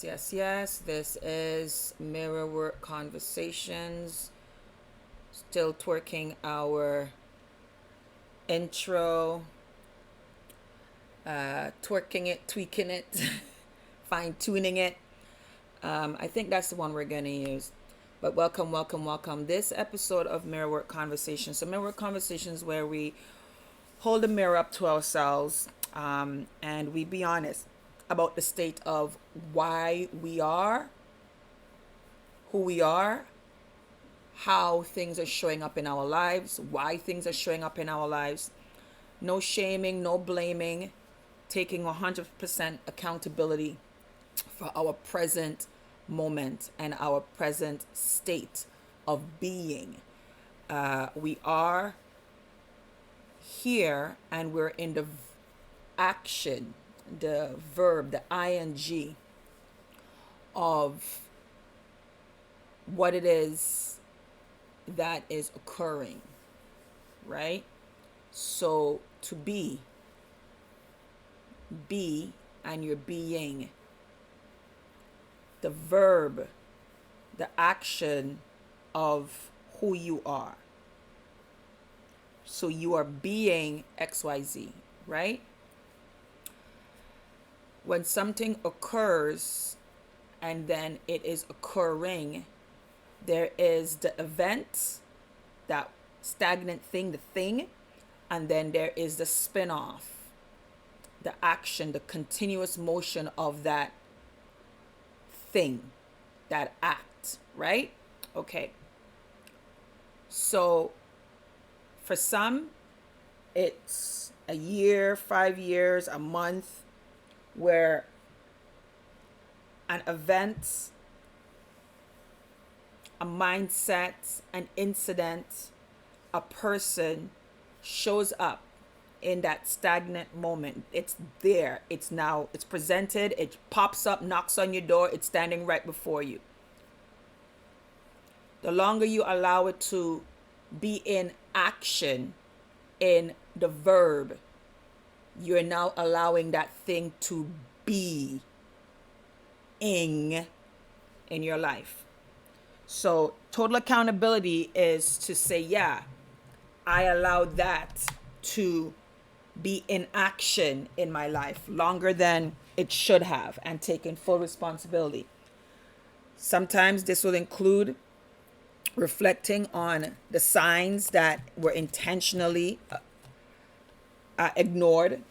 Yes. This is Mirror Work Conversations. Still twerking our intro, twerking it, tweaking it, fine tuning it. I think that's the one we're going to use. But welcome. This episode of Mirror Work Conversations. So, Mirror Work Conversations, where we hold a mirror up to ourselves and we be honest about the state of why we are who we are, how things are showing up in our lives, why things are showing up in our lives. No shaming, no blaming, taking 100% accountability for our present moment and our present state of being. We are here and we're in the action, the verb, the ing of what it is that is occurring, right? So to be, and you're being. The verb, the action of who you are. So you are being XYZ, right? When something occurs and then it is occurring, there is the event, that stagnant thing, the thing, and then there is the spin-off, the action, the continuous motion of that thing, that act, right? Okay. So for some, it's a year, 5 years, a month, where an event, a mindset, an incident, a person shows up in that stagnant moment. It's there. It's presented. It pops up, knocks on your door. It's standing right before you. The longer you allow it to be in action, in the verb, you're now allowing that thing to be in your life. So total accountability is to say, yeah, I allowed that to be in action in my life longer than it should have, and taking full responsibility. Sometimes this will include reflecting on the signs that were intentionally ignored,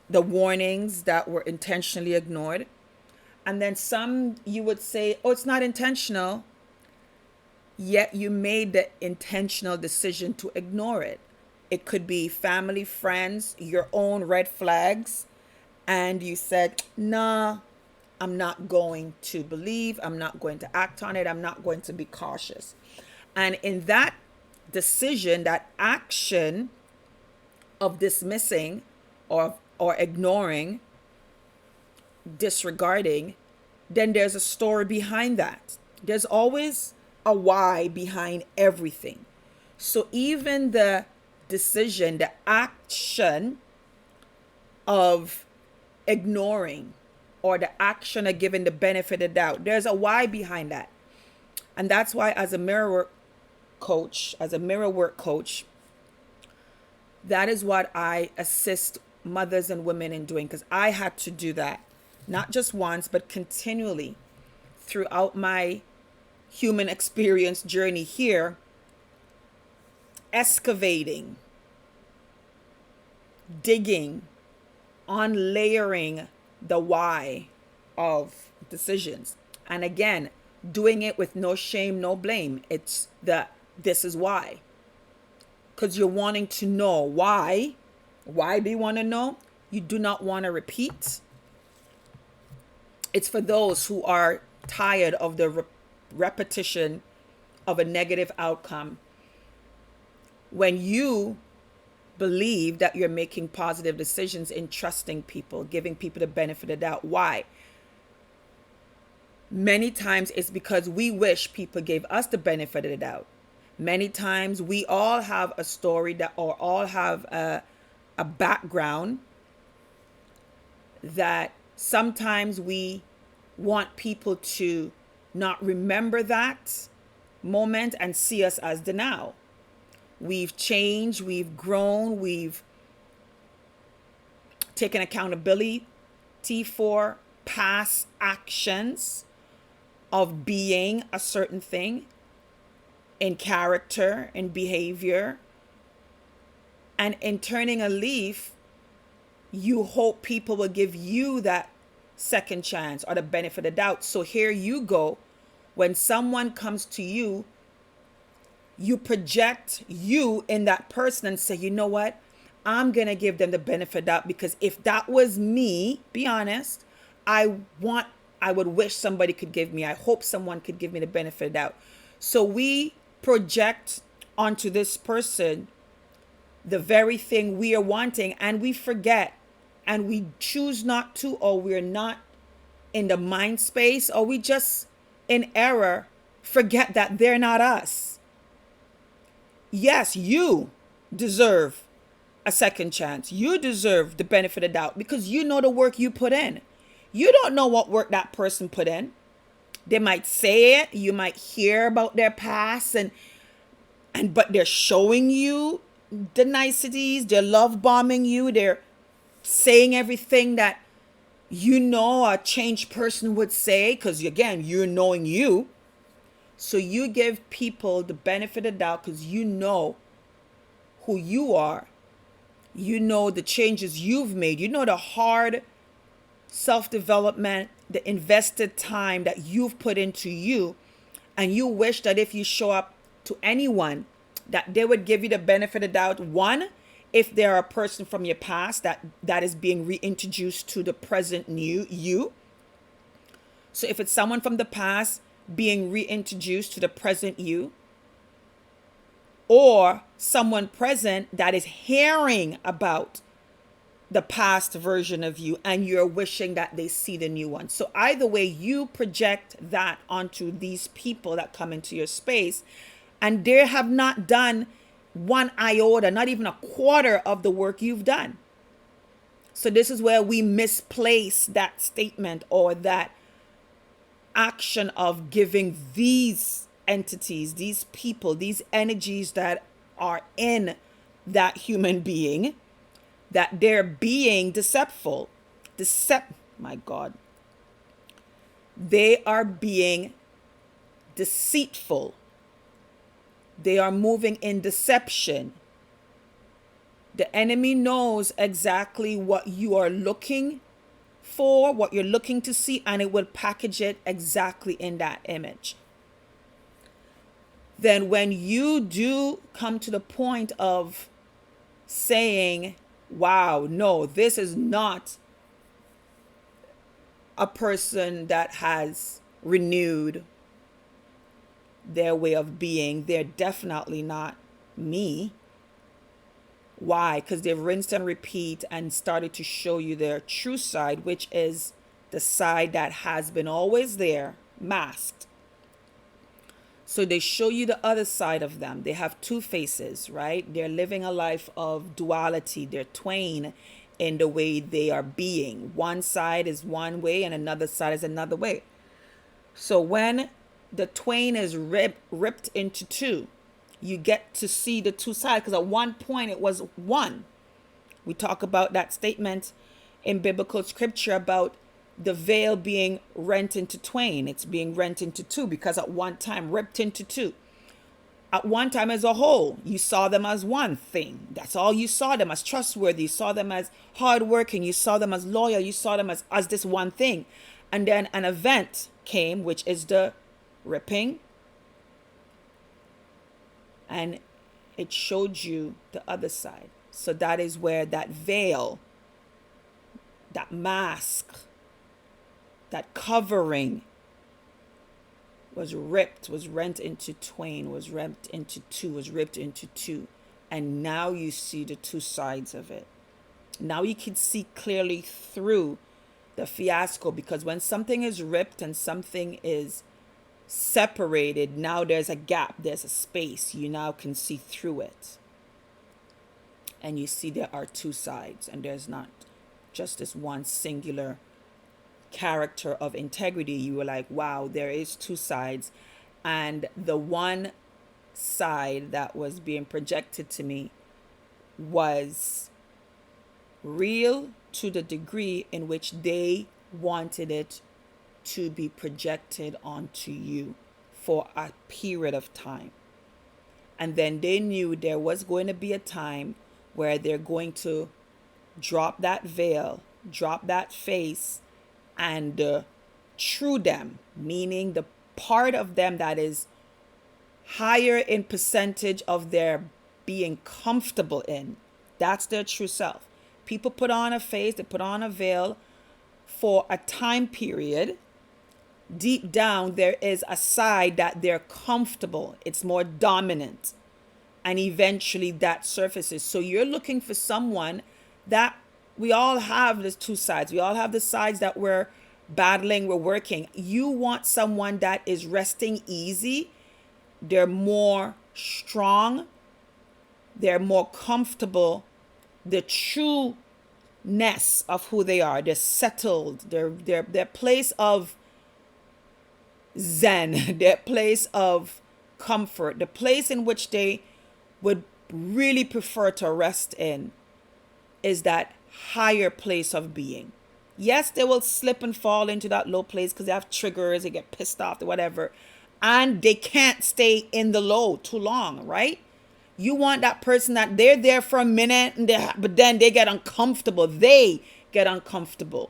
the warnings that were intentionally ignored. And then some you would say, oh, it's not intentional, yet you made the intentional decision to ignore it. It could be family, friends, your own red flags. And you said, nah, I'm not going to believe. I'm not going to act on it. I'm not going to be cautious. And in that decision, that action of dismissing or ignoring, disregarding, then there's a story behind that. There's always a why behind everything. So even the decision, the action of ignoring, or the action of giving the benefit of doubt, there's a why behind that. And that's why as a mirror work coach, that is what I assist mothers and women in doing, because I had to do that, not just once, but continually throughout my human experience journey here, excavating, digging, on layering the why of decisions. And again, doing it with no shame, no blame. It's this is why. Because you're wanting to know why. Why do you want to know? You do not want to repeat. It's for those who are tired of the repetition of a negative outcome. When you believe that you're making positive decisions in trusting people, giving people the benefit of the doubt. Why? Many times it's because we wish people gave us the benefit of the doubt. Many times we all have a story that, or all have a background that Sometimes we want people to not remember that moment and see us as the now. We've changed, we've grown, we've taken accountability for past actions of being a certain thing in character and behavior. And in turning a leaf, you hope people will give you that second chance or the benefit of the doubt. So here you go. When someone comes to you, you project you in that person and say, you know what? I'm going to give them the benefit of the doubt, because if that was me, be honest, I would wish somebody could give me, I hope someone could give me the benefit of the doubt. So we project onto this person the very thing we are wanting, and we forget, and we choose not to, or we're not in the mind space, or we just in error forget that they're not us. Yes, you deserve a second chance. You deserve the benefit of doubt because you know the work you put in. You don't know what work that person put in. They might say it, you might hear about their past, and but they're showing you the niceties, they're love bombing you, they're saying everything that you know a changed person would say, because again, you're knowing you. So you give people the benefit of the doubt because you know who you are. You know the changes you've made. You know the hard self-development, the invested time that you've put into you. And you wish that if you show up to anyone, that they would give you the benefit of the doubt. One, if they're a person from your past that is being reintroduced to the present new you. So if it's someone from the past being reintroduced to the present you, or someone present that is hearing about the past version of you and you're wishing that they see the new one. So either way, you project that onto these people that come into your space, and they have not done one iota, not even a quarter of the work you've done. So this is where we misplace that statement or that action of giving these entities, these people, these energies that are in that human being, that they're being deceitful. My God. They are being deceitful. They are moving in deception. The enemy knows exactly what you are looking for, what you're looking to see, and it will package it exactly in that image. Then when you do come to the point of saying, wow, no, this is not a person that has renewed their way of being, they're definitely not me. Why? Because they've rinsed and repeat and started to show you their true side, which is the side that has been always there, masked. So they show you the other side of them. They have two faces, right? They're living a life of duality. They're twain in the way they are being. One side is one way and another side is another way. So when the twain is ripped into two, you get to see the two sides, because at one point it was one. We talk about that statement in biblical scripture about the veil being rent into twain. It's being rent into two because at one time ripped into two. At one time as a whole, you saw them as one thing. That's all you saw them as, trustworthy. You saw them as hardworking. You saw them as loyal. You saw them as this one thing. And then an event came, which is the ripping. And it showed you the other side. So that is where that veil, that mask, that covering was ripped, was rent into twain, was ripped into two, was ripped into two. And now you see the two sides of it. Now you can see clearly through the fiasco, because when something is ripped and something is separated, now there's a gap, there's a space. You now can see through it. And you see there are two sides, and there's not just this one singular character of integrity, you were like, wow, there is two sides. And the one side that was being projected to me was real to the degree in which they wanted it to be projected onto you for a period of time. And then they knew there was going to be a time where they're going to drop that veil, drop that face, and true them, meaning the part of them that is higher in percentage of their being comfortable in. That's their true self. People put on a face, they put on a veil for a time period. Deep down, there is a side that they're comfortable. It's more dominant. And eventually that surfaces. So you're looking for someone that we all have the two sides. We all have the sides that we're battling, we're working. You want someone that is resting easy. They're more strong. They're more comfortable. The trueness of who they are. They're settled. Their place of zen, their place of comfort, the place in which they would really prefer to rest in is that higher place of being. Yes, they will slip and fall into that low place because they have triggers, they get pissed off, or whatever, and they can't stay in the low too long, right? You want that person that they're there for a minute, but then they get uncomfortable. They get uncomfortable.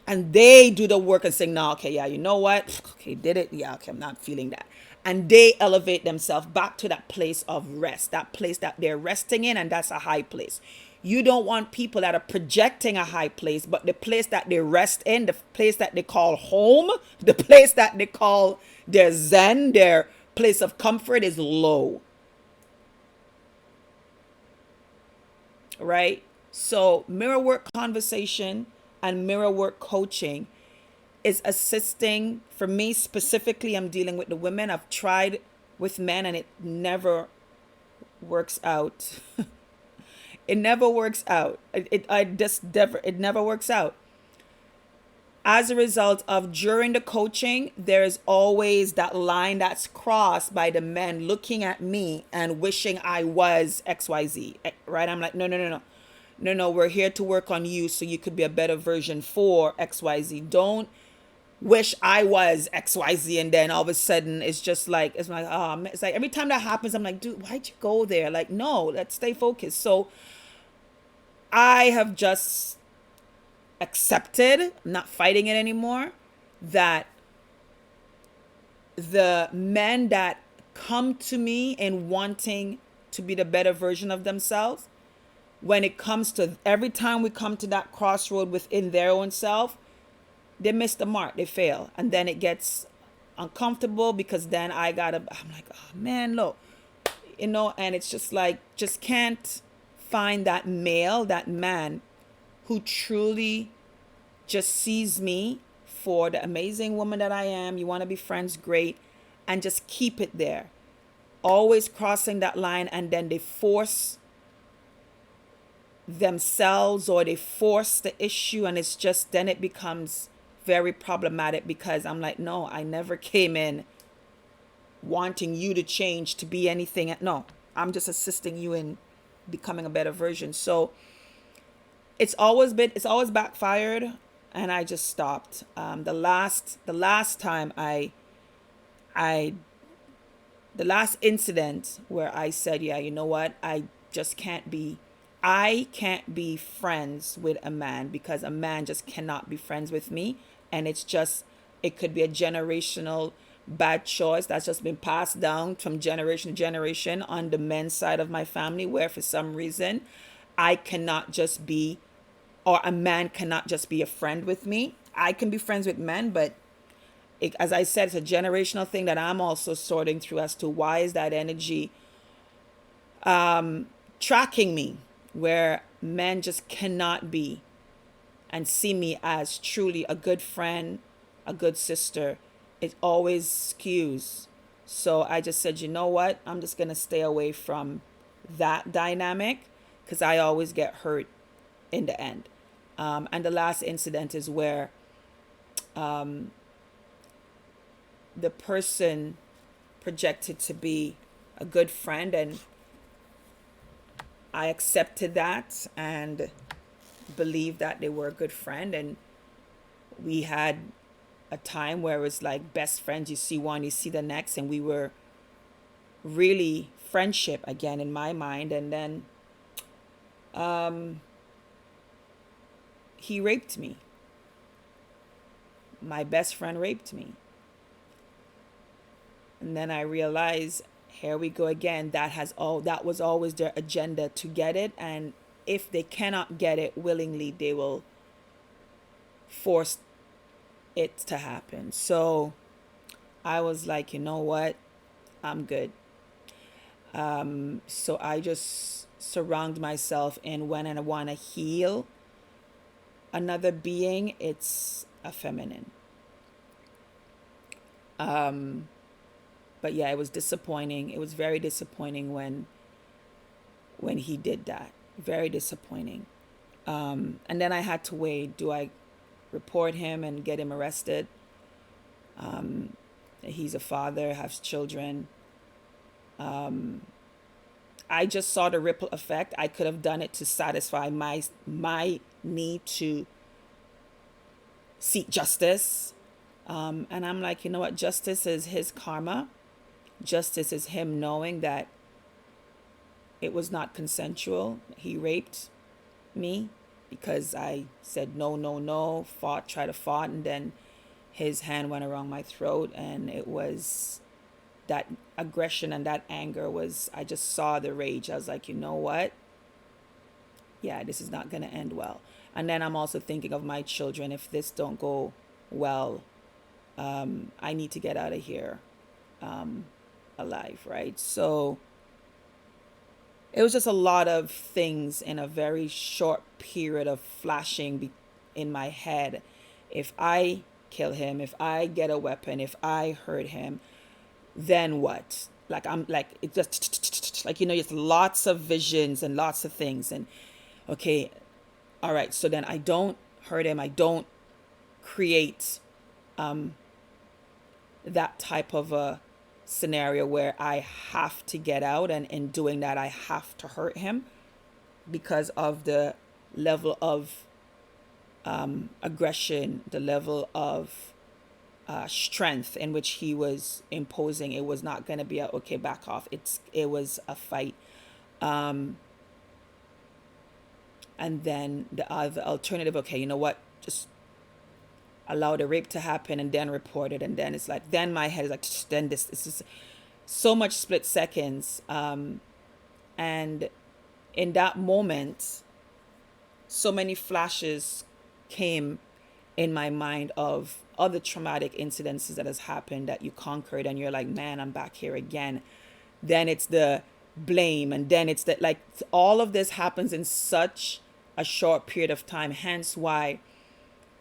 And they do the work and say, no, okay, yeah, you know what? Okay, did it? Yeah, okay, I'm not feeling that. And they elevate themselves back to that place of rest, that place that they're resting in, and that's a high place. You don't want people that are projecting a high place, but the place that they rest in, the place that they call home, the place that they call their zen, their place of comfort is low. Right? So mirror work conversation and mirror work coaching is assisting. For me specifically, I'm dealing with the women. I've tried with men and it never works out. It never works out. It never works out. As a result of during the coaching, there's always that line that's crossed by the men looking at me and wishing I was XYZ, right? I'm like, no, we're here to work on you so you could be a better version for XYZ. Don't wish I was XYZ and then all of a sudden it's like it's like every time that happens, I'm like, dude, why'd you go there? Like, no, let's stay focused. So I have just accepted, I'm not fighting it anymore, that the men that come to me in wanting to be the better version of themselves, when it comes to every time we come to that crossroad within their own self, they miss the mark, they fail. And then it gets uncomfortable because then I'm like, oh man, look, and it's just like, just can't find that male, that man who truly just sees me for the amazing woman that I am. You want to be friends, great, and just keep it there. Always crossing that line, and then they force themselves or they force the issue, and it's just, then it becomes very problematic because I'm like, no, I never came in wanting you to change to be anything. No, I'm just assisting you in becoming a better version. So it's always backfired, and I just stopped. The last incident where I said, yeah, you know what, I can't be friends with a man because a man just cannot be friends with me. And it could be a generational bad choice that's just been passed down from generation to generation on the men's side of my family, where for some reason I cannot just be, or a man cannot just be a friend with me. I can be friends with men, but as I said, it's a generational thing that I'm also sorting through as to why is that energy tracking me, where men just cannot be and see me as truly a good friend, a good sister. It always skews. So I just said, you know what? I'm just going to stay away from that dynamic because I always get hurt in the end. And the last incident is where the person projected to be a good friend, and I accepted that and believed that they were a good friend. And we had a time where it was like best friends. You see one, you see the next, and we were really friendship again in my mind. And then he raped me. My best friend raped me. And then I realized, here we go again. That was always their agenda, to get it. And if they cannot get it willingly, they will force it to happen. So I was like, you know what? I'm good. So I just surround myself in, when I want to heal another being, it's a feminine. But yeah, it was disappointing. It was very disappointing when he did that. Very disappointing. And then I had to weigh, do I report him and get him arrested? He's a father, has children. I just saw the ripple effect. I could have done it to satisfy my need to seek justice. And I'm like, you know what? Justice is his karma. Justice is him knowing that it was not consensual. He raped me because I said no, no, no, tried to fight, and then his hand went around my throat, and it was that aggression and that anger was, I just saw the rage. I was like, you know what? Yeah, this is not going to end well. And then I'm also thinking of my children. If this don't go well, I need to get out of here alive, right? So it was just a lot of things in a very short period of flashing in my head. If I kill him, if I get a weapon, if I hurt him, then what? Like, I'm like, it just like, it's lots of visions and lots of things. And okay, all right, so then I don't hurt him. I don't create that type of a scenario where I have to get out, and in doing that I have to hurt him because of the level of aggression, the level of strength in which he was imposing. It was not going to be okay, back off. It was a fight. And then the other alternative, okay, you know what, just allow the rape to happen and then report it. And then it's like, then my head is like, then this is so much split seconds. And in that moment, so many flashes came in my mind of other traumatic incidences that has happened that you conquered, and you're like, man, I'm back here again. Then it's the blame, and then it's that, like, all of this happens in such a short period of time. Hence why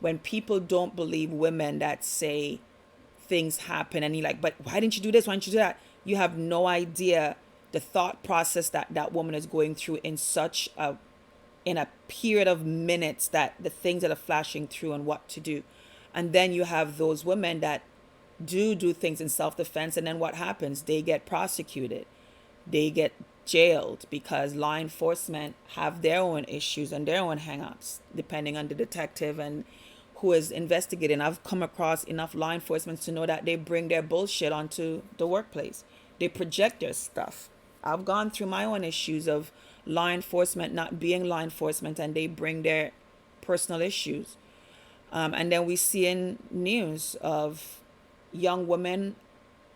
when people don't believe women that say things happen, and you're like, but why didn't you do this? Why didn't you do that? You have no idea the thought process that woman is going through in a period of minutes, that the things that are flashing through and what to do. And then you have those women that do things in self-defense, and then what happens? They get prosecuted. They get jailed because law enforcement have their own issues and their own hang-ups, depending on the detective and who is investigating. I've come across enough law enforcement to know that they bring their bullshit onto the workplace. They project their stuff. I've gone through my own issues of law enforcement not being law enforcement, and they bring their personal issues. And then we see in news of young women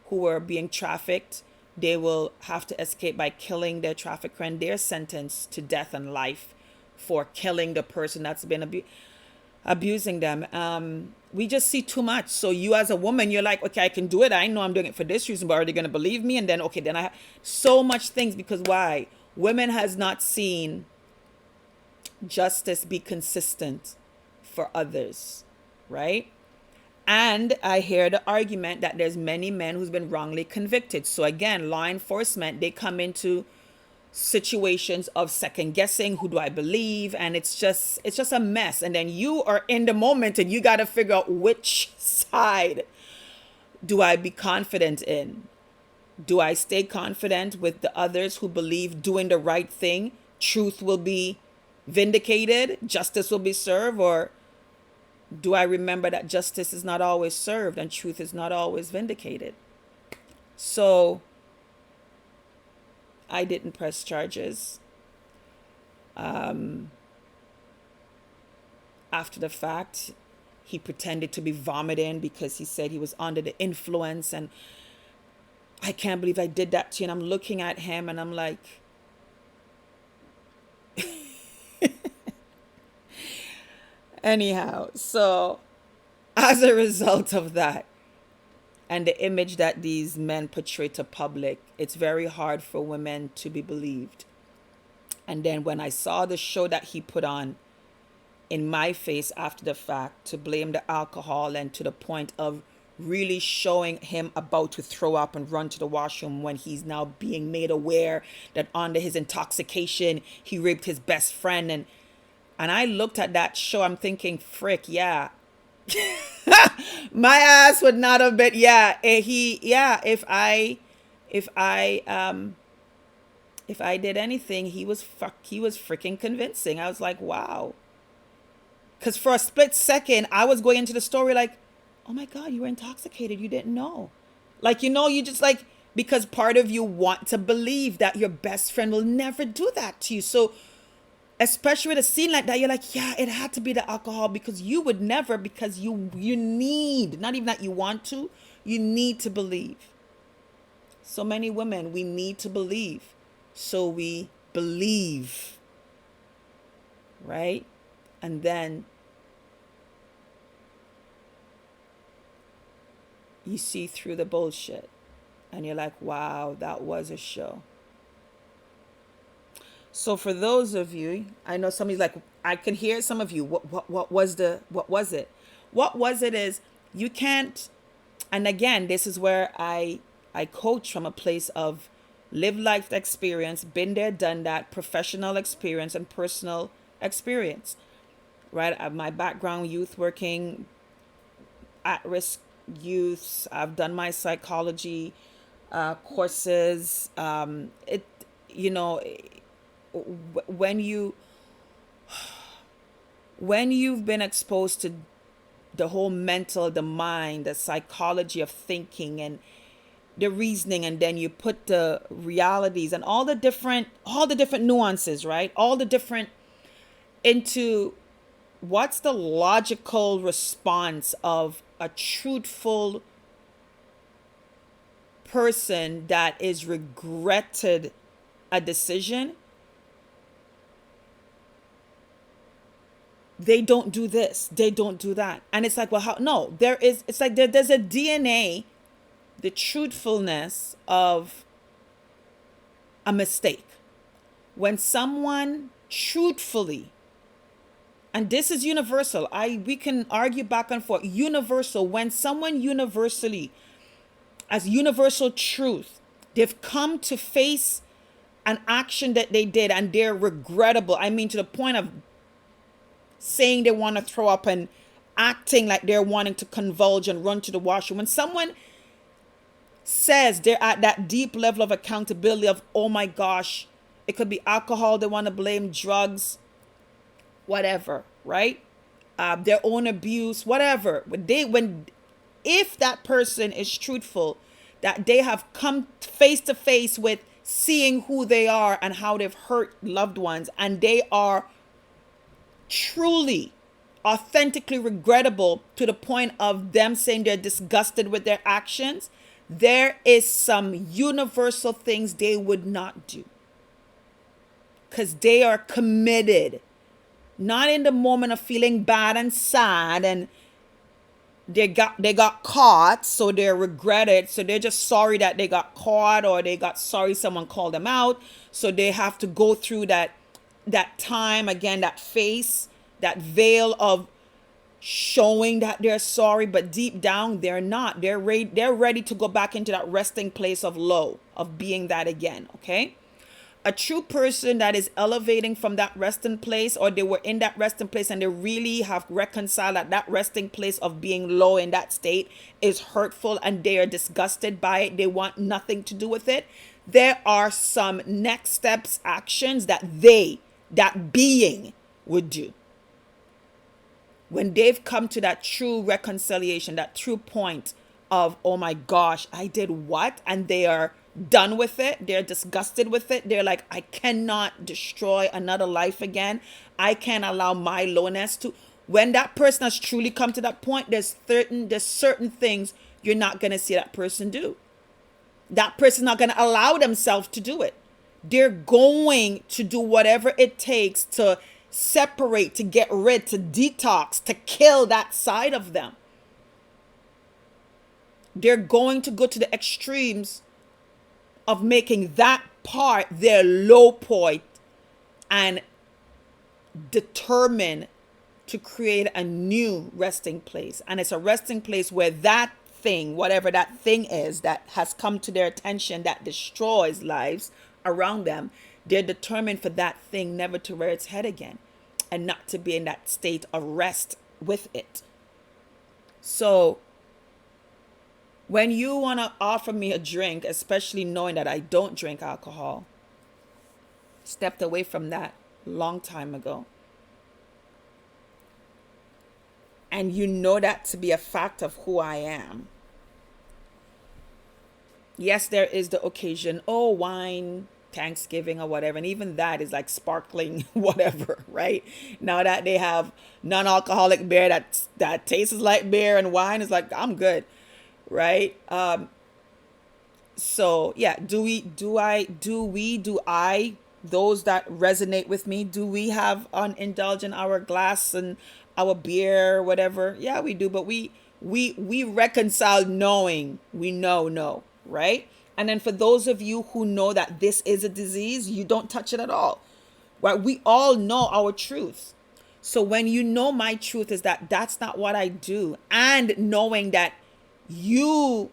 who are being trafficked. They will have to escape by killing their trafficker, and they're sentenced to death and life for killing the person that's been abusing them. We just see too much. So you as a woman, you're like, okay, I can do it. I know I'm doing it for this reason, but are they going to believe me? And then, okay, then I have so much things, because why? Women has not seen justice be consistent for others, right? And I hear the argument that there's many men who's been wrongly convicted. So again, law enforcement, they come into situations of second guessing, who do I believe? And it's just a mess. And then you are in the moment and you got to figure out which side do I be confident in. Do I stay confident with the others who believe doing the right thing, truth will be vindicated, justice will be served? Or do I remember that justice is not always served and truth is not always vindicated? So I didn't press charges. After the fact, he pretended to be vomiting because he said he was under the influence. And I can't believe I did that to you. And I'm looking at him and I'm like, anyhow. So as a result of that, and the image that these men portray to public, it's very hard for women to be believed. And then when I saw the show that he put on in my face after the fact, to blame the alcohol and to the point of really showing him about to throw up and run to the washroom when he's now being made aware that under his intoxication, he raped his best friend. And I looked at that show, I'm thinking, frick, yeah. My ass would not have been, if I did anything, he was freaking convincing. I was like, wow. Because for a split second, I was going into the story like, oh my God, you were intoxicated. You didn't know. Like, you just like, because part of you want to believe that your best friend will never do that to you. So especially with a scene like that, you're like, yeah, it had to be the alcohol, because you would never, because you need, not even that you want to, you need to believe. So many women, we need to believe. So we believe, right? And then you see through the bullshit and you're like, wow, that was a show. So for those of you, I know somebody's like, I can hear some of you, what was it? What was it is, you can't, and again, this is where I coach from a place of lived life experience, been there, done that, professional experience and personal experience, right? I have my background, youth working, at-risk youths. I've done my psychology courses. When you've been exposed to the whole mental, the mind, the psychology of thinking and the reasoning, and then you put the realities and all the different nuances, right? All the different into what's the logical response of a truthful person that is regretted a decision. They don't do this, they don't do that. And it's like, well, how? No, it's like there's a DNA, the truthfulness of a mistake. When someone truthfully, and this is universal, we can argue back and forth, universal, when someone universally, as universal truth, they've come to face an action that they did and they're regrettable. I mean, to the point of saying they want to throw up and acting like they're wanting to convulge and run to the washroom. When someone says they're at that deep level of accountability of, oh my gosh, it could be alcohol, they want to blame, drugs, whatever, right? Their own abuse, whatever. If that person is truthful, that they have come face to face with seeing who they are and how they've hurt loved ones, and they are truly, authentically regrettable to the point of them saying they're disgusted with their actions, there is some universal things they would not do. Because they are committed. Not in the moment of feeling bad and sad and they got caught, so they're regretted. So they're just sorry that they got caught, or they got sorry someone called them out. So they have to go through that time again, that face, that veil of showing that they're sorry, but deep down they're not. They're ready to go back into that resting place of low, of being that again. Okay. A true person that is elevating from that resting place, or they were in that resting place and they really have reconciled that resting place of being low in that state is hurtful and they are disgusted by it. They want nothing to do with it. There are some next steps, actions that that being would do. When they've come to that true reconciliation, that true point of, oh my gosh, I did what? And they are done with it. They're disgusted with it. They're like, I cannot destroy another life again. I can't allow my lowness to. When that person has truly come to that point, there's certain things you're not going to see that person do. That person's not going to allow themselves to do it. They're going to do whatever it takes to separate, to get rid, to detox, to kill that side of them. They're going to go to the extremes of making that part their low point and determine to create a new resting place. And it's a resting place where that thing, whatever that thing is that has come to their attention that destroys lives around them, they're determined for that thing never to rear its head again and not to be in that state of rest with it. So when you want to offer me a drink, especially knowing that I don't drink alcohol, stepped away from that long time ago. And you know that to be a fact of who I am. Yes, there is the occasion, oh, wine, Thanksgiving or whatever. And even that is like sparkling whatever, right? Now that they have non-alcoholic beer that tastes like beer and wine, is like, I'm good, right? So yeah, do I, those that resonate with me, do we have indulge in our glass and our beer, whatever? Yeah, we do, but we reconcile knowing we know, right? And then for those of you who know that this is a disease, you don't touch it at all, right? We all know our truth. So when you know my truth is that that's not what I do, and knowing that you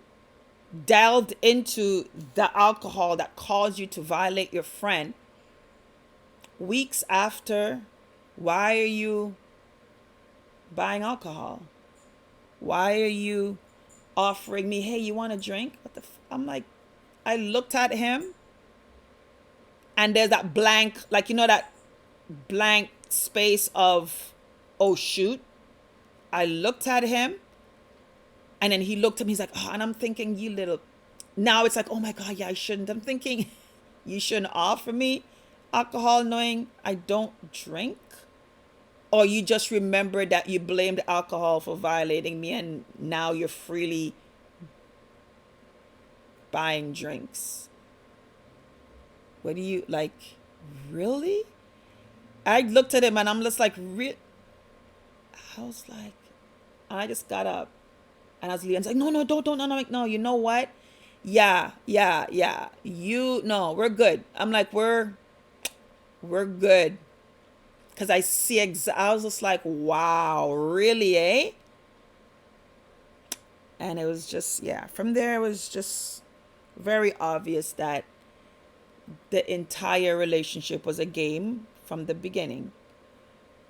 delved into the alcohol that caused you to violate your friend weeks after, why are you buying alcohol? Why are you offering me, hey, you want a drink? I'm like, I looked at him and there's that blank, like, that blank space of, oh shoot. I looked at him and then he looked at me, he's like, oh, and I'm thinking, you little, now it's like, oh my God, yeah, I shouldn't. I'm thinking, you shouldn't offer me alcohol knowing I don't drink. Or you just remember that you blamed alcohol for violating me and now you're freely buying drinks. What do you, like, really? I looked at him and I'm just like, I was like, I just got up and I was leaving. I was like, no, don't, I'm like, no, you know what? Yeah. We're good. I'm like, we're good. Because I see, I was just like, wow, really, eh? And it was just, yeah, from there, it was just very obvious that the entire relationship was a game from the beginning.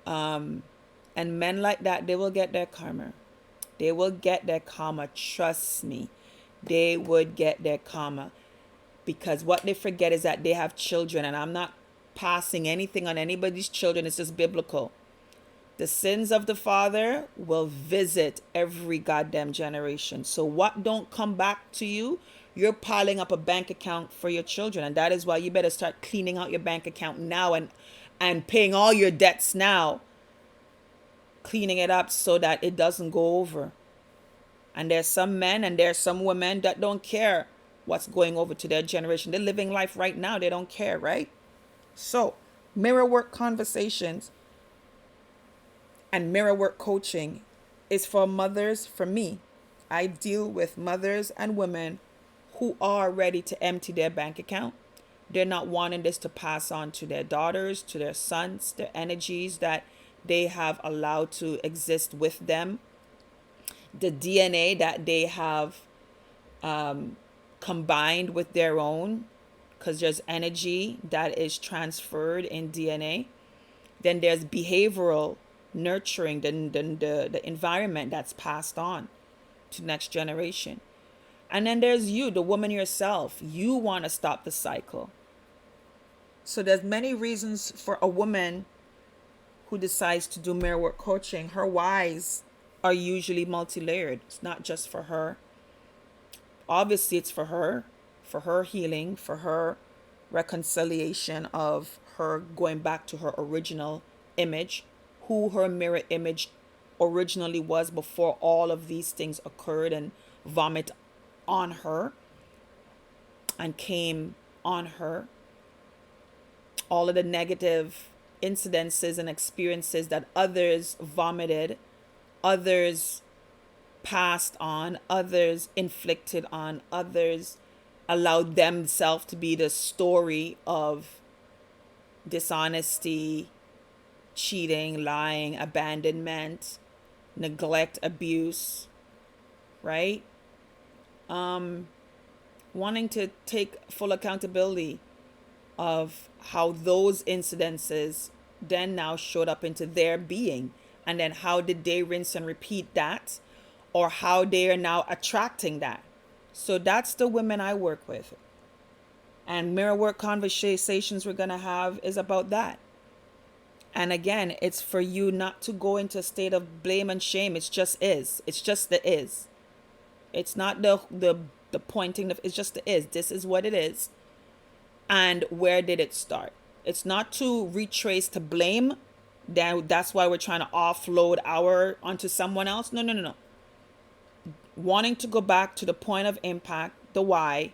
And men like that, they will get their karma. They will get their karma. Trust me. They would get their karma. Because what they forget is that they have children. And I'm not passing anything on anybody's children. It's just biblical. The sins of the father will visit every goddamn generation. So what don't come back to you, you're piling up a bank account for your children. And that is why you better start cleaning out your bank account now and paying all your debts now. Cleaning it up so that it doesn't go over. And there's some men and there's some women that don't care what's going over to their generation. They're living life right now. They don't care, right? So, mirror work conversations and mirror work coaching is for mothers, for me. I deal with mothers and women who are ready to empty their bank account. They're not wanting this to pass on to their daughters, to their sons, their energies that they have allowed to exist with them. The DNA that they have combined with their own because there's energy that is transferred in DNA. Then there's behavioral nurturing, the environment that's passed on to next generation. And then there's you, the woman yourself. You want to stop the cycle. So there's many reasons for a woman who decides to do mirror work coaching. Her whys are usually multi-layered. It's not just for her. Obviously, it's for her healing, for her reconciliation of her going back to her original image, who her mirror image originally was before all of these things occurred and vomit on her and came on her. All of the negative incidences and experiences that others vomited, others passed on, others inflicted on, others allowed themselves to be the story of dishonesty, cheating, lying, abandonment, neglect, abuse, right? Wanting to take full accountability of how those incidences then now showed up into their being, and then how did they rinse and repeat that, or how they are now attracting that. So that's the women I work with. And mirror work conversations we're going to have is about that. And again, it's for you not to go into a state of blame and shame. It's just is. It's just the is. It's not the pointing. It's just the is. This is what it is. And where did it start? It's not to retrace to blame. That's why we're trying to offload onto someone else. No. Wanting to go back to the point of impact, the why,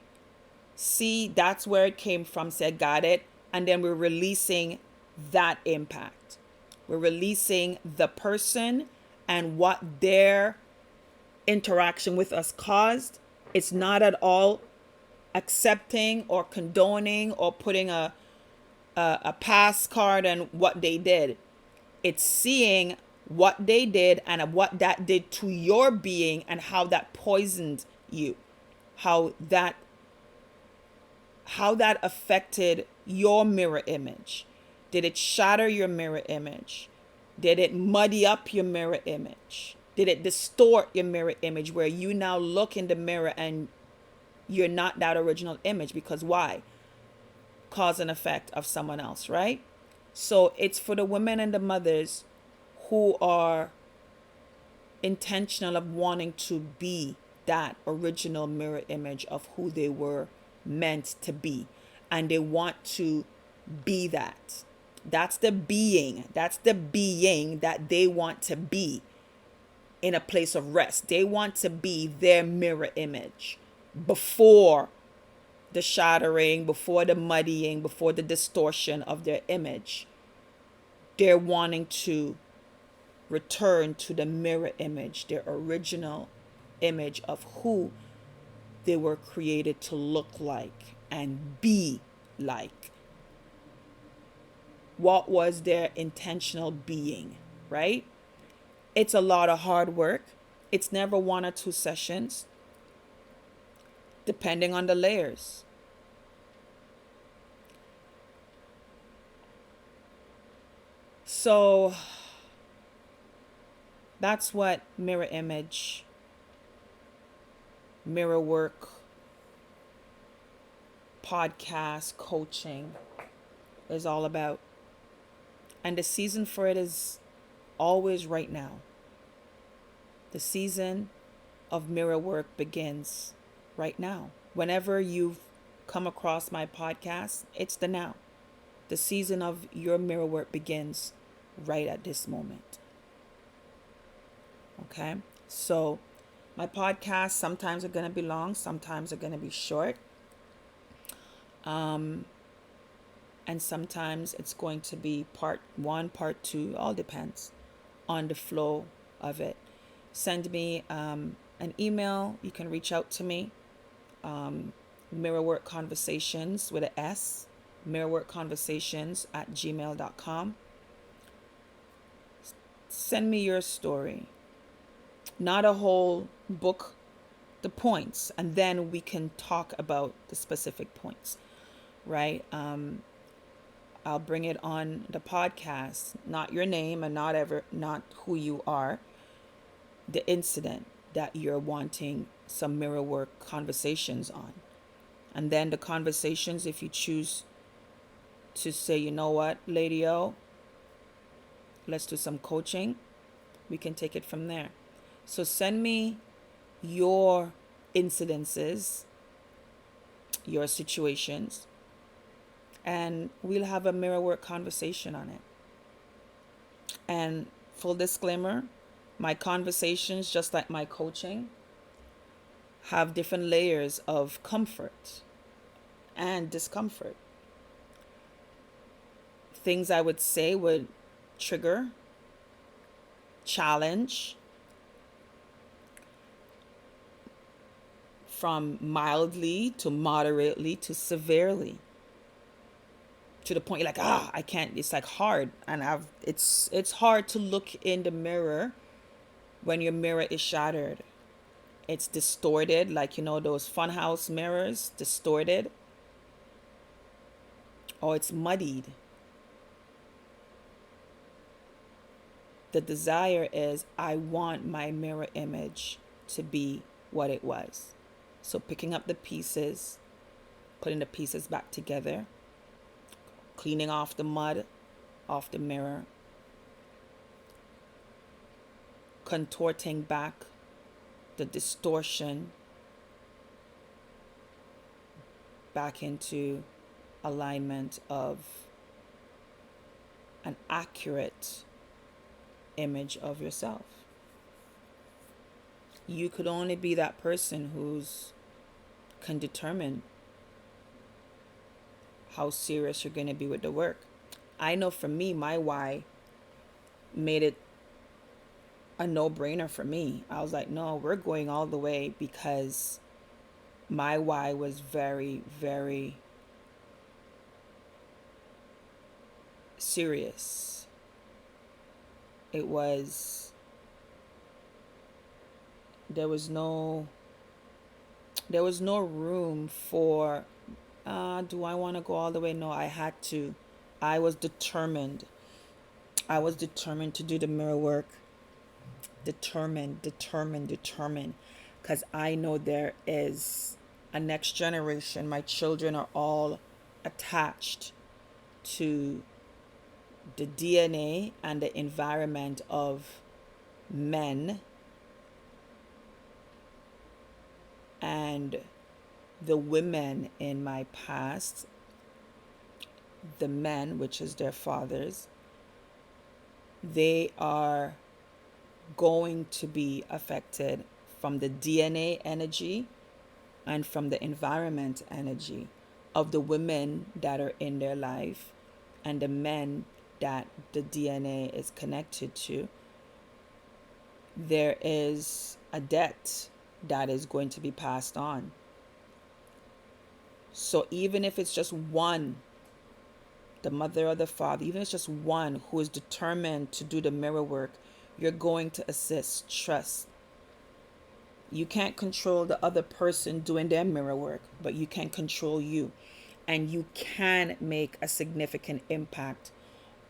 see that's where it came from, say, got it, and then we're releasing that impact. We're releasing the person and what their interaction with us caused. It's not at all accepting or condoning or putting a pass card on what they did. It's seeing what they did and what that did to your being and how that poisoned you, how that affected your mirror image. Did it shatter your mirror image? Did it muddy up your mirror image? Did it distort your mirror image where you now look in the mirror and you're not that original image? Because why? Cause and effect of someone else, right? So it's for the women and the mothers who are intentional of wanting to be that original mirror image of who they were meant to be. And they want to be that. That's the being. That's the being that they want to be in a place of rest. They want to be their mirror image before the shattering, before the muddying, before the distortion of their image. They're wanting to return to the mirror image, their original image of who they were created to look like and be like. What was their intentional being, right? It's a lot of hard work. It's never 1 or 2 sessions, depending on the layers. So that's what mirror image, mirror work, podcast, coaching is all about. And the season for it is always right now. The season of mirror work begins right now. Whenever you've come across my podcast, it's the now. The season of your mirror work begins right at this moment. Okay? So my podcasts sometimes are going to be long, sometimes are going to be short. And sometimes it's going to be part 1, part 2, all depends on the flow of it. Send me an email. You can reach out to me. Mirrorwork Conversations with an S. mirrorworkconversations@gmail.com. Send me your story. Not a whole book, the points, and then we can talk about the specific points. right? I'll bring it on the podcast, not your name and not who you are, the incident that you're wanting some mirror work conversations on. And then the conversations, if you choose to say, you know what, Lady O, let's do some coaching, we can take it from there. So send me your incidences, your situations, and we'll have a mirror work conversation on it. And full disclaimer, my conversations, just like my coaching, have different layers of comfort and discomfort. Things I would say would trigger, challenge, from mildly to moderately to severely, to the point you're like, I can't, it's like hard. And it's hard to look in the mirror when your mirror is shattered. It's distorted, like, those funhouse mirrors, distorted, or it's muddied. The desire is, I want my mirror image to be what it was. So picking up the pieces, putting the pieces back together, cleaning off the mud off the mirror, contorting back the distortion back into alignment of an accurate image of yourself. You could only be that person who's can determine how serious you're going to be with the work. I know for me, my why made it a no-brainer for me. I was like, no, we're going all the way, because my why was very, very serious. It was, there was no room for, do I want to go all the way? No, I had to. I was determined. To do the mirror work. Determined. Because I know there is a next generation. My children are all attached to the DNA and the environment of men, and the women in my past, the men, which is their fathers, they are going to be affected from the DNA energy and from the environment energy of the women that are in their life and the men that the DNA is connected to. There is a debt that is going to be passed on. So even if it's just one, the mother or the father, even if it's just one who is determined to do the mirror work, you're going to assist. Trust. You can't control the other person doing their mirror work, but you can control you. And you can make a significant impact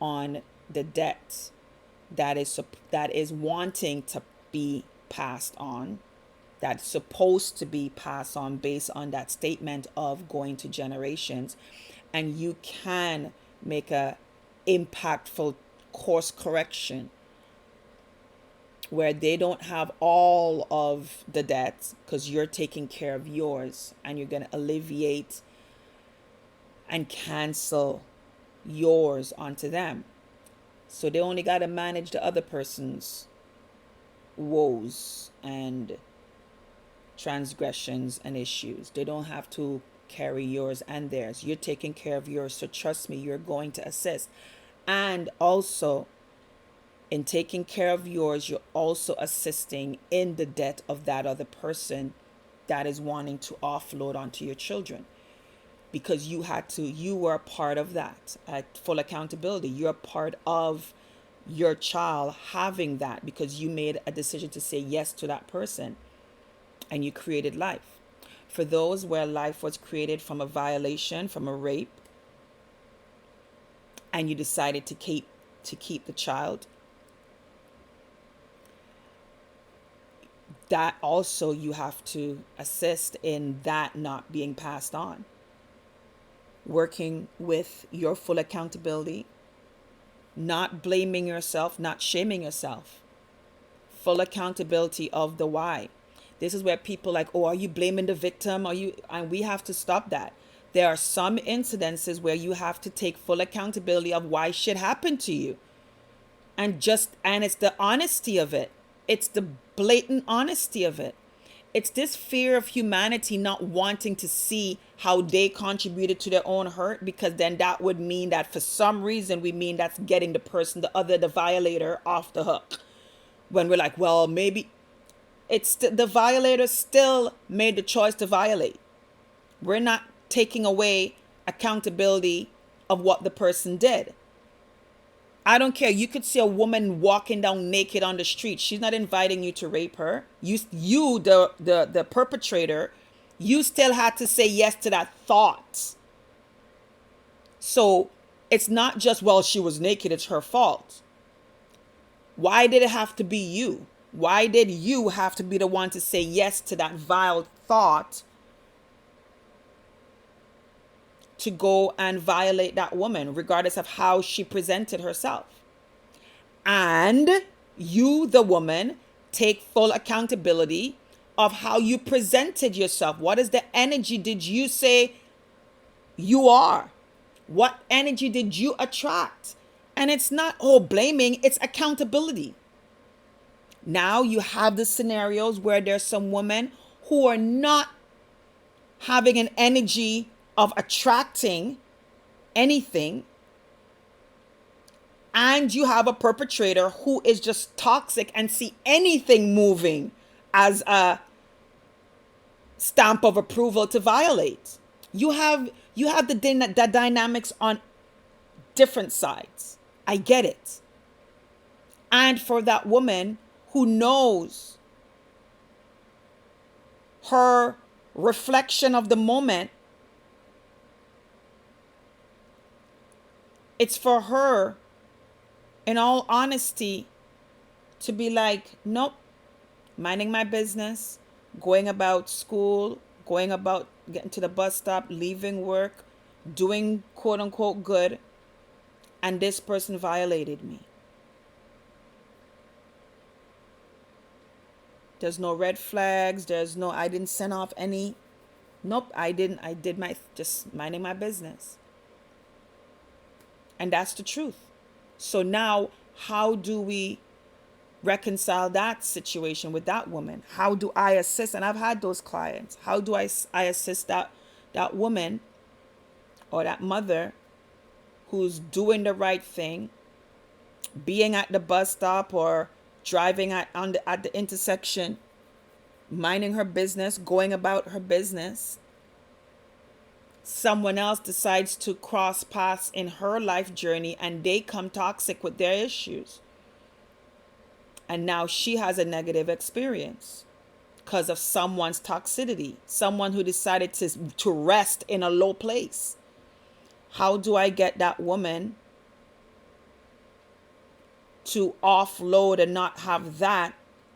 on the debt that is wanting to be passed on, that's supposed to be passed on based on that statement of going to generations. And you can make a impactful course correction where they don't have all of the debts, because you're taking care of yours, and you're going to alleviate and cancel yours onto them. So they only got to manage the other person's woes and transgressions and issues. They don't have to carry yours and theirs. You're taking care of yours. So trust me, you're going to assist. And also, in taking care of yours, you're also assisting in the debt of that other person that is wanting to offload onto your children. Because you were a part of that at full accountability. You're part of your child having that, because you made a decision to say yes to that person and you created life. for those where life was created from a violation, from a rape, and you decided to keep the child, that also you have to assist in that not being passed on. Working with your full accountability, not blaming yourself, not shaming yourself. Full accountability of the why. This is where people like, oh, are you blaming the victim? And we have to stop that. There are some incidences where you have to take full accountability of why shit happened to you. And it's the honesty of it. It's the blatant honesty of it. It's this fear of humanity not wanting to see how they contributed to their own hurt, because then that would mean that for some reason we mean that's getting the violator off the hook. When we're like, well, maybe it's the violator still made the choice to violate. We're not taking away accountability of what the person did. I don't care. You could see a woman walking down naked on the street. She's not inviting you to rape her. You the perpetrator, you still had to say yes to that thought. So it's not just, well, she was naked, it's her fault. Why did it have to be you? Why did you have to be the one to say yes to that vile thought to go and violate that woman, regardless of how she presented herself? And you, the woman, take full accountability of how you presented yourself. What is the energy did you say you are? What energy did you attract? And it's not, blaming, it's accountability. Now you have the scenarios where there's some women who are not having an energy of attracting anything, and you have a perpetrator who is just toxic and see anything moving as a stamp of approval to violate. You have the dynamics on different sides. I get it. And for that woman who knows her reflection of the moment, it's for her, in all honesty, to be like, nope, minding my business, going about school, going about getting to the bus stop, leaving work, doing quote unquote good, and this person violated me. There's no red flags. I didn't send off any. Nope, I didn't. I did just minding my business. And that's the truth. So now, how do we reconcile that situation with that woman? How do I assist? And I've had those clients. How do I assist that woman or that mother who's doing the right thing, being at the bus stop or driving at the intersection, minding her business, going about her business. Someone else decides to cross paths in her life journey and they come toxic with their issues. And now she has a negative experience because of someone's toxicity, someone who decided to rest in a low place. How do I get that woman to offload and not have that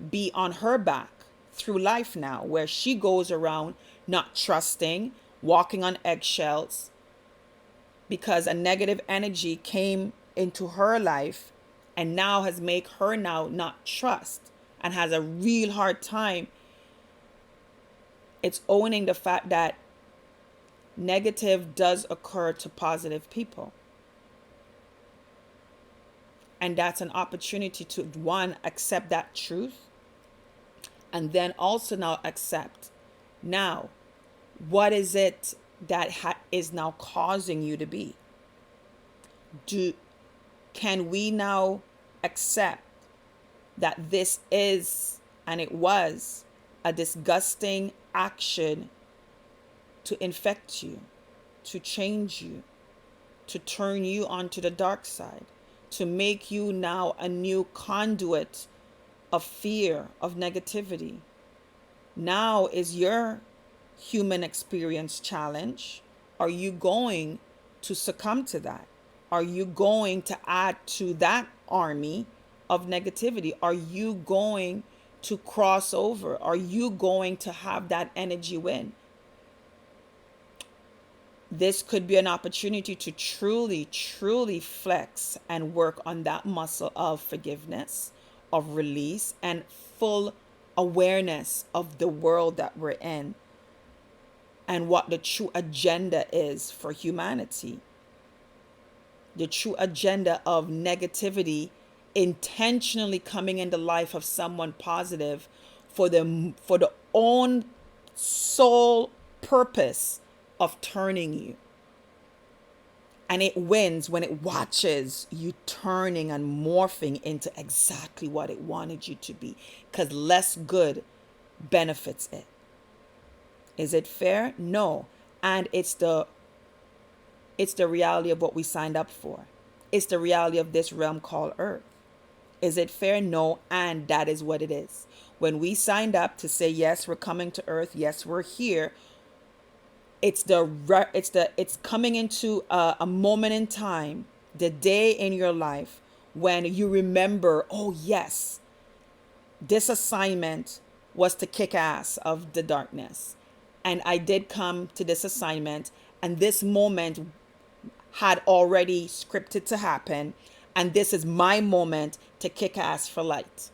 be on her back through life now, where she goes around not trusting, walking on eggshells because a negative energy came into her life and now has made her now not trust and has a real hard time. It's owning the fact that negative does occur to positive people. And that's an opportunity to, one, accept that truth, and then also now accept, now, what is it that is now causing you to be? Can we now accept that this is, and it was, a disgusting action to infect you, to change you, to turn you onto the dark side, to make you now a new conduit of fear, of negativity? Now is your human experience challenge? Are you going to succumb to that? Are you going to add to that army of negativity? Are you going to cross over? Are you going to have that energy win? This could be an opportunity to truly, truly flex and work on that muscle of forgiveness, of release, and full awareness of the world that we're in and what the true agenda is for humanity. The true agenda of negativity intentionally coming in the life of someone positive for the own sole purpose of turning you. And it wins when it watches you turning and morphing into exactly what it wanted you to be, because less good benefits it. Is it fair? No. And it's the reality of what we signed up for. It's the reality of this realm called Earth. Is it fair? No. And that is what it is. When we signed up to say, yes, we're coming to Earth, yes, we're here, it's coming into a moment in time, the day in your life when you remember, oh yes, this assignment was to kick ass of the darkness. And I did come to this assignment, and this moment had already scripted to happen. And this is my moment to kick ass for light.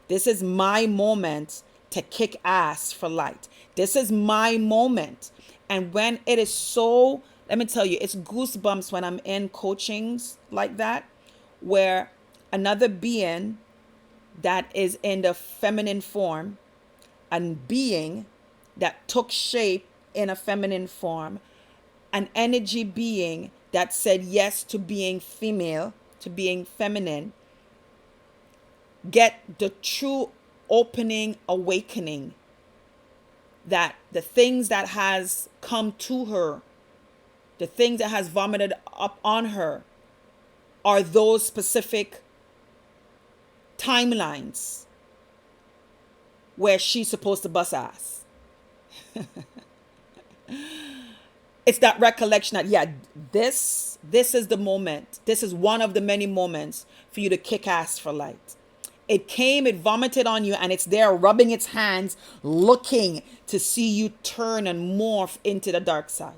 This is my moment to kick ass for light. This is my moment. And when it is so, let me tell you, it's goosebumps when I'm in coachings like that, where another being that is in the feminine form, a being that took shape in a feminine form, an energy being that said yes to being female, to being feminine, get the true opening awakening that the things that has come to her, the things that has vomited up on her, are those specific timelines where she's supposed to bust ass. It's that recollection that, yeah, this is the moment. This is one of the many moments for you to kick ass for light. It came, it vomited on you, and it's there rubbing its hands, looking to see you turn and morph into the dark side.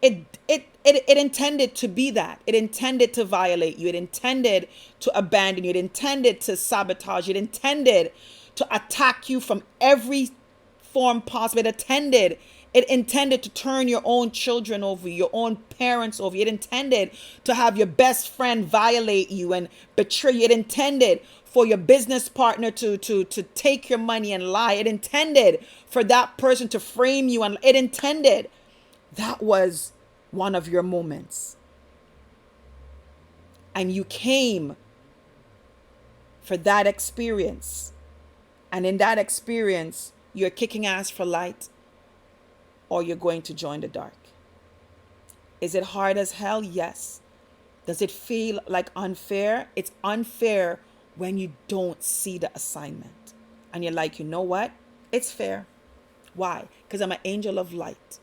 It intended to be that. It intended to violate you. It intended to abandon you. It intended to sabotage you. It intended to attack you from every form possible. It intended to turn your own children over you, your own parents over you. It intended to have your best friend violate you and betray you. It intended for your business partner to take your money and lie. It intended for that person to frame you, and it intended. That was one of your moments. And you came for that experience. And in that experience, you're kicking ass for light, or you're going to join the dark. Is it hard as hell? Yes. Does it feel like unfair? It's unfair when you don't see the assignment. And you're like, you know what? It's fair. Why? Because I'm an angel of light.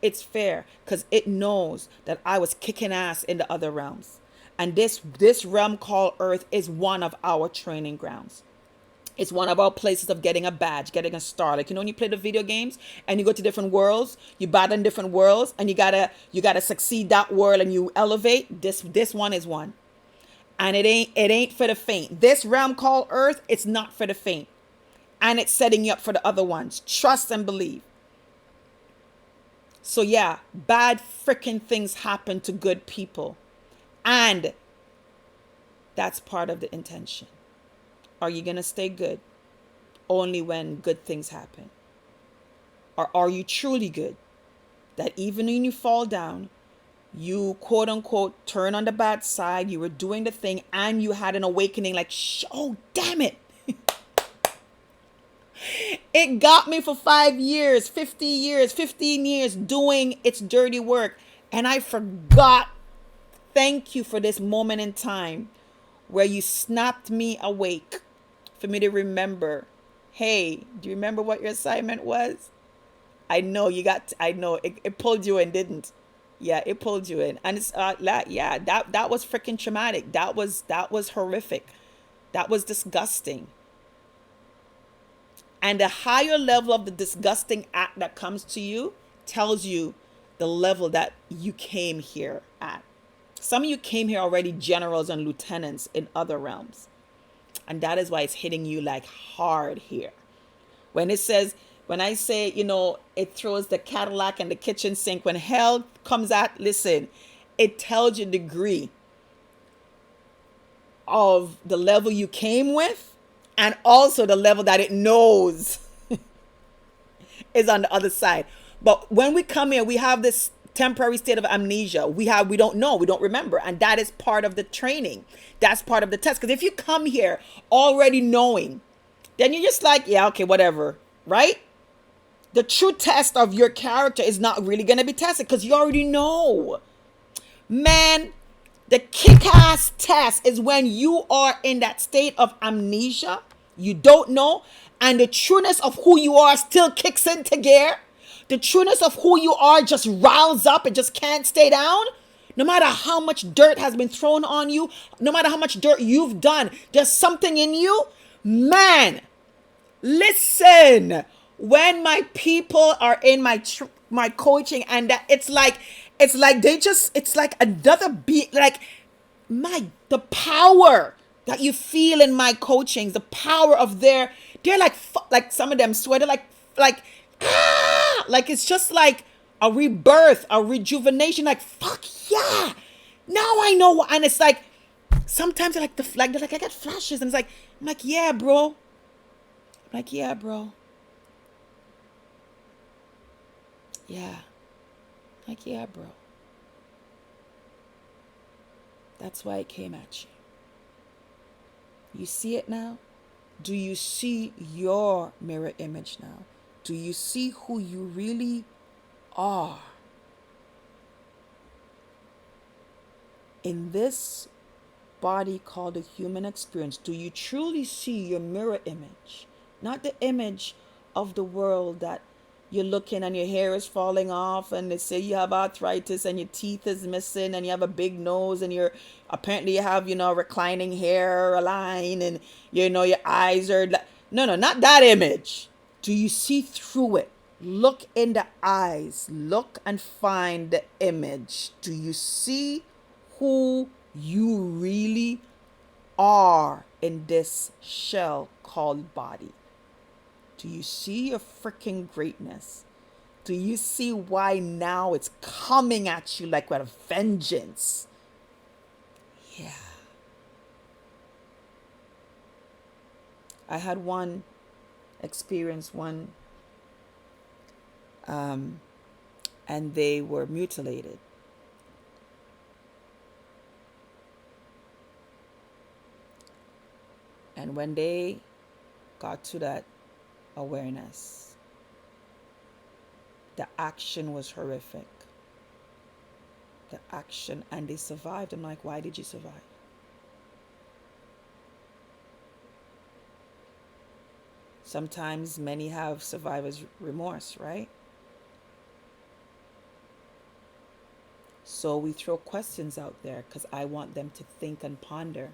It's fair because it knows that I was kicking ass in the other realms. And this realm called Earth is one of our training grounds. It's one of our places of getting a badge, getting a star. Like, when you play the video games and you go to different worlds, you battle in different worlds, and you gotta succeed that world and you elevate. This one is one. And it ain't for the faint. This realm called Earth, it's not for the faint. And it's setting you up for the other ones. Trust and believe. So yeah, bad freaking things happen to good people. And that's part of the intention. Are you going to stay good only when good things happen? Or are you truly good that even when you fall down, you quote unquote turn on the bad side, you were doing the thing, and you had an awakening like, oh, damn it. It got me for 5 years, 50 years, 15 years doing its dirty work. And I forgot. Thank you for this moment in time where you snapped me awake for me to remember. Hey, do you remember what your assignment was? I know you got. I know it pulled you in, didn't? Yeah, it pulled you in, and it's yeah, that was freaking traumatic. That was horrific. That was disgusting. And the higher level of the disgusting act that comes to you tells you the level that you came here at. Some of you came here already generals and lieutenants in other realms. And that is why it's hitting you like hard here. When it says, when I say, it throws the Cadillac and the kitchen sink, when hell comes at, listen, it tells you degree of the level you came with and also the level that it knows is on the other side. But when we come here, we have this temporary state of amnesia. We don't know, we don't remember, and that is part of the training. That's part of the test. Because if you come here already knowing, then you're just like, yeah, okay, whatever, right? The true test of your character is not really going to be tested because you already know. Man, the kick-ass test is when you are in that state of amnesia, you don't know, and the trueness of who you are still kicks into gear. The trueness of who you are just riles up and just can't stay down. No matter how much dirt has been thrown on you, no matter how much dirt you've done, there's something in you. Man, listen, when my people are in my coaching, and that it's like it's like another beat, like the power that you feel in my coachings, the power of they're like some of them swear, they're like like it's just like a rebirth, a rejuvenation, like fuck yeah, now I know. And it's like sometimes they're like I get flashes, and it's like I'm like yeah bro, yeah, like yeah bro, that's why it came at you. You see it now? Do you see your mirror image now? Do you see who you really are in this body called the human experience? Do you truly see your mirror image? Not the image of the world that you're looking and your hair is falling off and they say you have arthritis and your teeth is missing and you have a big nose and you're apparently you have reclining hair line and your eyes are no, not that image. Do you see through it? Look in the eyes, look and find the image. Do you see who you really are in this shell called body? Do you see your freaking greatness? Do you see why now it's coming at you like with a vengeance? Yeah. I had one experience, and they were mutilated. And when they got to that awareness, the action was horrific. The action, and they survived. I'm like, why did you survive? Sometimes many have survivor's remorse, right? So we throw questions out there because I want them to think and ponder.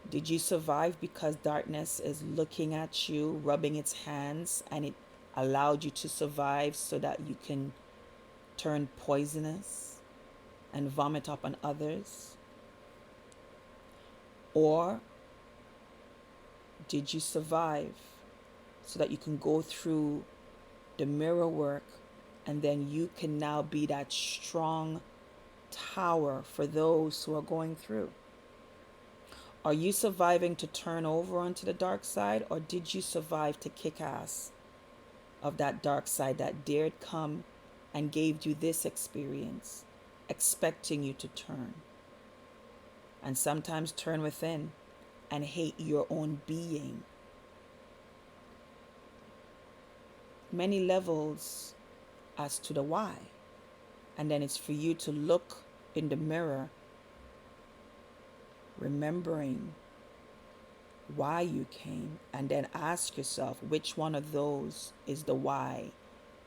Did you survive because darkness is looking at you, rubbing its hands, and it allowed you to survive so that you can turn poisonous and vomit up on others? Or did you survive so that you can go through the mirror work and then you can now be that strong tower for those who are going through? Are you surviving to turn over onto the dark side, or did you survive to kick ass of that dark side that dared come and gave you this experience, expecting you to turn? And sometimes turn within and hate your own being. Many levels as to the why. And then it's for you to look in the mirror, remembering why you came, and then ask yourself which one of those is the why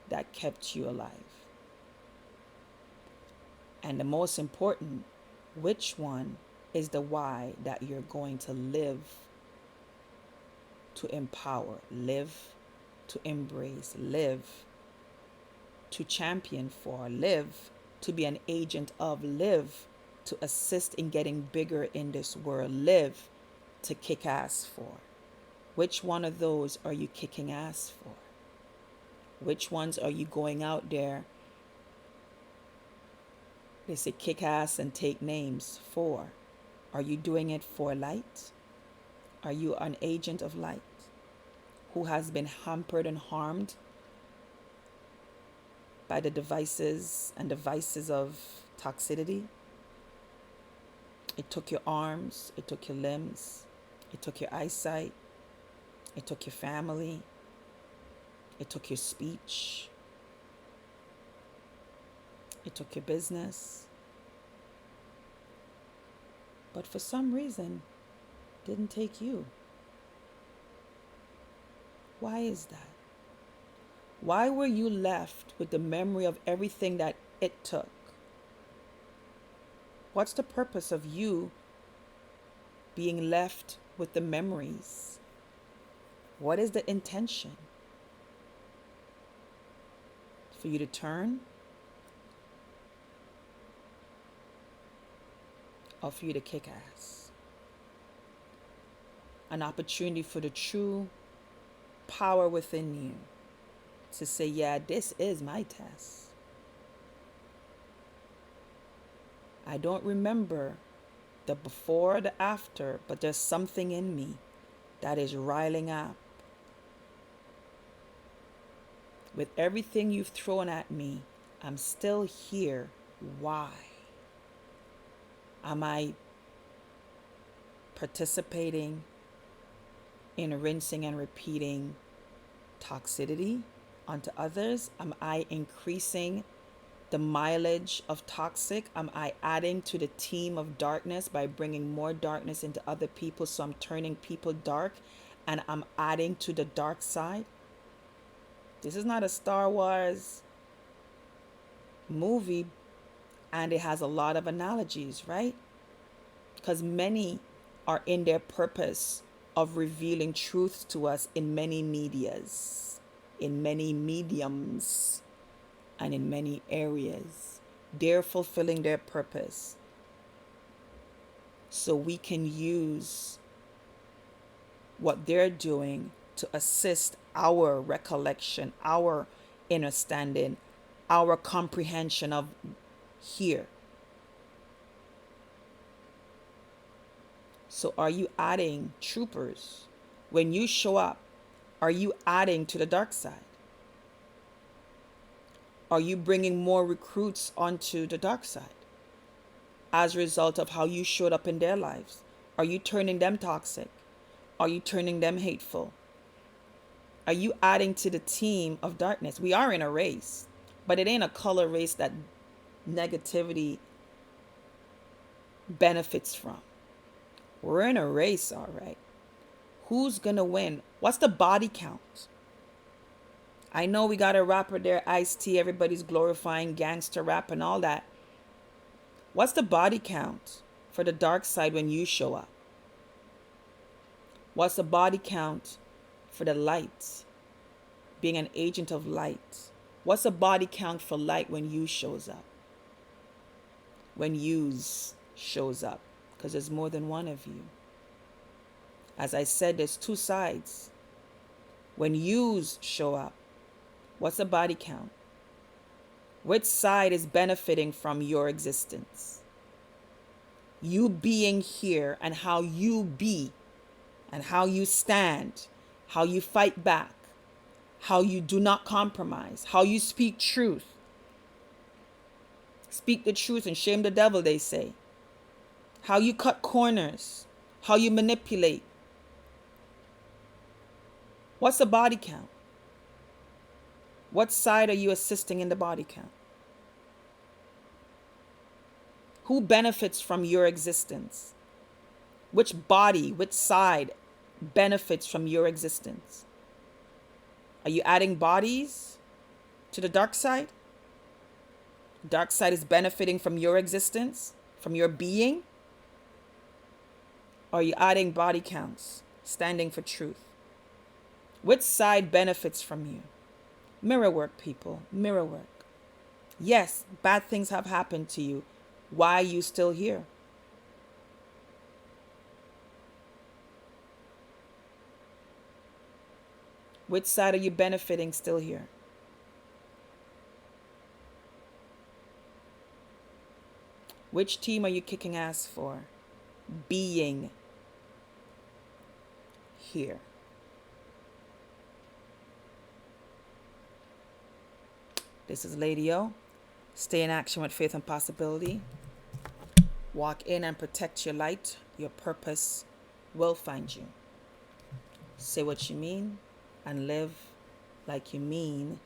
that kept you alive? And the most important, which one is the why that you're going to live to empower, live to embrace, live to champion for, live to be an agent of, live to assist in getting bigger in this world, live to kick ass for? Which one of those are you kicking ass for? Which ones are you going out there? They say kick ass and take names for. Are you doing it for light? Are you an agent of light who has been hampered and harmed by the devices and the vices of toxicity? It took your arms, it took your limbs, it took your eyesight, it took your family, it took your speech, it took your business. But for some reason, it didn't take you. Why is that? Why were you left with the memory of everything that it took? What's the purpose of you being left with the memories? What is the intention? For you to turn? Or for you to kick ass? An opportunity for the true power within you to say, yeah, this is my test. I don't remember the before or the after, but there's something in me that is riling up. With everything you've thrown at me, I'm still here. Why? Am I participating in rinsing and repeating toxicity onto others? Am I increasing the mileage of toxic? Am I adding to the team of darkness by bringing more darkness into other people? So I'm turning people dark and I'm adding to the dark side. This is not a Star Wars movie, and it has a lot of analogies, right? Because many are in their purpose of revealing truths to us in many medias, in many mediums, and in many areas. They're fulfilling their purpose. So we can use what they're doing to assist our recollection, our understanding, our comprehension of here. So are you adding troopers? When you show up, are you adding to the dark side? Are you bringing more recruits onto the dark side as a result of how you showed up in their lives? Are you turning them toxic? Are you turning them hateful? Are you adding to the team of darkness? We are in a race, but it ain't a color race that negativity benefits from. We're in a race, all right. Who's gonna win? What's the body count? I know we got a rapper there, Ice-T, everybody's glorifying gangster rap and all that. What's the body count for the dark side when you show up? What's the body count for the light, being an agent of light? What's the body count for light when you shows up? When yous shows up? Because there's more than one of you. As I said, there's two sides. When yous show up, what's the body count? Which side is benefiting from your existence? You being here and how you be and how you stand, how you fight back, how you do not compromise, how you speak truth. Speak the truth and shame the devil, they say. How you cut corners, how you manipulate. What's the body count? What side are you assisting in the body count? Who benefits from your existence? Which body, which side benefits from your existence? Are you adding bodies to the dark side? Dark side is benefiting from your existence, from your being? Or are you adding body counts, standing for truth? Which side benefits from you? Mirror work, people. Mirror work. Yes, bad things have happened to you. Why are you still here? Which side are you benefiting still here? Which team are you kicking ass for? Being here. This is Lady O. Stay in action with faith and possibility. Walk in and protect your light. Your purpose will find you. Say what you mean and live like you mean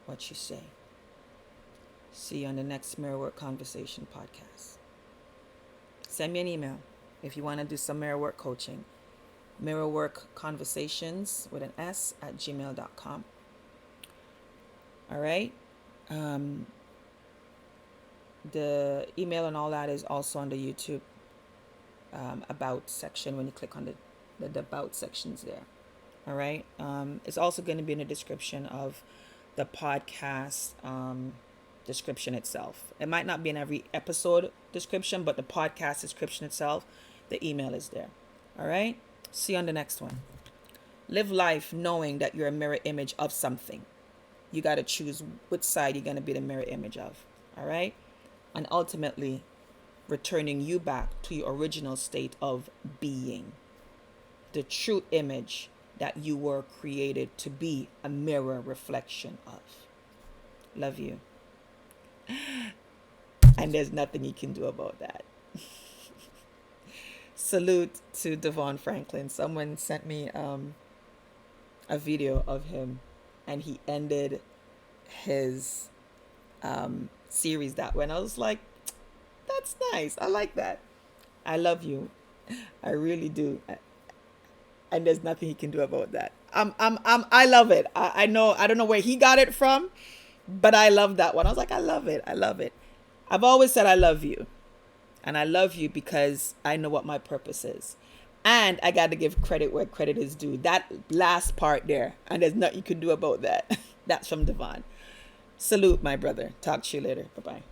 what you say. See you on the next Mirror Work Conversation podcast. Send me an email if you want to do some mirror work coaching. Mirror Work Conversations with an S at gmail.com. All right. The email and all that is also on the YouTube about section when you click on the about sections there. All right. It's also going to be in the description of the podcast description itself. It might not be in every episode description, but the podcast description itself, the email is there. All right. See you on the next one. Live life knowing that you're a mirror image of something. You got to choose which side you're going to be the mirror image of. All right. And ultimately returning you back to your original state of being, the true image that you were created to be a mirror reflection of. Love you. And there's nothing you can do about that. Salute to Devon Franklin. Someone sent me a video of him, and he ended his series that way. And I was like, that's nice. I like that. I love you. I really do. And there's nothing he can do about that. I love it. I know, I don't know where he got it from, but I love that one. I was like, I love it. I love it. I've always said I love you. And I love you because I know what my purpose is. And I got to give credit where credit is due. That last part there, and there's nothing you can do about that. That's from Devon. Salute, my brother. Talk to you later. Bye-bye.